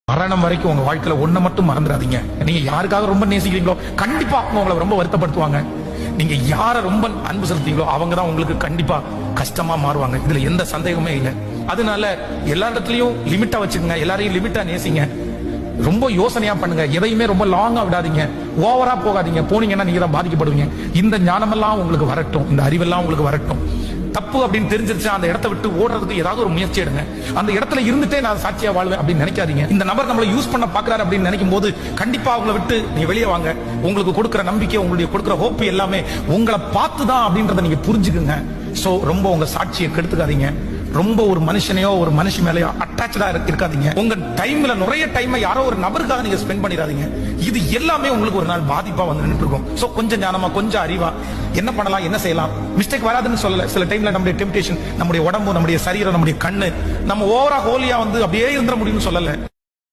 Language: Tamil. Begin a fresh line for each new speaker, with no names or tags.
மரணம் வரைக்கும் உங்க வாழ்க்கையில ஒண்ண மட்டும் மறந்துடாதீங்க. நீங்க யாருக்காக ரொம்ப நேசிக்கிறீங்களோ கண்டிப்பா அவங்க உங்களை ரொம்ப வருத்தப்படுத்துவாங்க. நீங்க யார ரொம்ப அன்பு செலுத்தீங்களோ அவங்க தான் உங்களுக்கு கண்டிப்பா கஷ்டமா மாறுவாங்க. இதுல எந்த சந்தேகமே இல்லை. அதனால எல்லா இடத்துலயும் லிமிட்டா வச்சுக்கோங்க. எல்லாரையும் லிமிட்டா நேசிங்க. ரொம்ப யோசனையா பண்ணுங்க. எதையுமே ரொம்ப லாங்கா விடாதீங்க. ஓவரா போகாதீங்க. போனீங்கன்னா நீங்க தான் பாதிக்கப்படுவீங்க. இந்த ஞானமெல்லாம் உங்களுக்கு வரட்டும். இந்த அறிவெல்லாம் உங்களுக்கு வரட்டும். தப்பு அப்படின்னு தெரிஞ்சிருச்சு அந்த இடத்தை விட்டு ஓடுறதுக்கு ஏதாவது ஒரு முயற்சி எடுங்க. அந்த இடத்துல இருந்துட்டே நான் சாட்சியா வாழ்வேன் அப்படின்னு நினைக்காதீங்க. இந்த நபர் நம்மளை யூஸ் பண்ண பாக்குறாரு அப்படின்னு நினைக்கும் போது கண்டிப்பா அவங்களை விட்டு நீங்க வெளியே வாங்க. உங்களுக்கு கொடுக்கிற நம்பிக்கை, உங்களுக்கு கொடுக்கிற ஹோப் எல்லாமே உங்களை பார்த்துதான் அப்படின்றத நீங்க புரிஞ்சுக்குங்க. சோ ரொம்ப உங்க சாட்சியை கெடுத்துக்காதீங்க. ரொம்ப ஒரு மனுஷனையோ ஒரு மனுஷி மேலேயோ அட்டாச்சா இருக்காதீங்க. உங்க டைம்ல நிறைய டைம் யாரோ ஒரு நபருக்காக நீங்க ஸ்பெண்ட் பண்ணிடாதீங்க. இது எல்லாமே உங்களுக்கு ஒரு நாள் பாதிப்பா வந்து நின்று இருக்கும். சோ கொஞ்சம் ஞானமா, கொஞ்சம் அறிவா என்ன பண்ணலாம், என்ன செய்யலாம். மிஸ்டேக் வராதுன்னு சொல்லல. சில டைம்ல நம்முடைய டெம்ப்டேஷன், நம்முடைய உடம்பு, நம்முடைய சரீரம், நம்முடைய கண்ணு, நம்ம ஓவரா ஹோலியா வந்து அப்படியே இருந்துட முடியும்னு சொல்லல.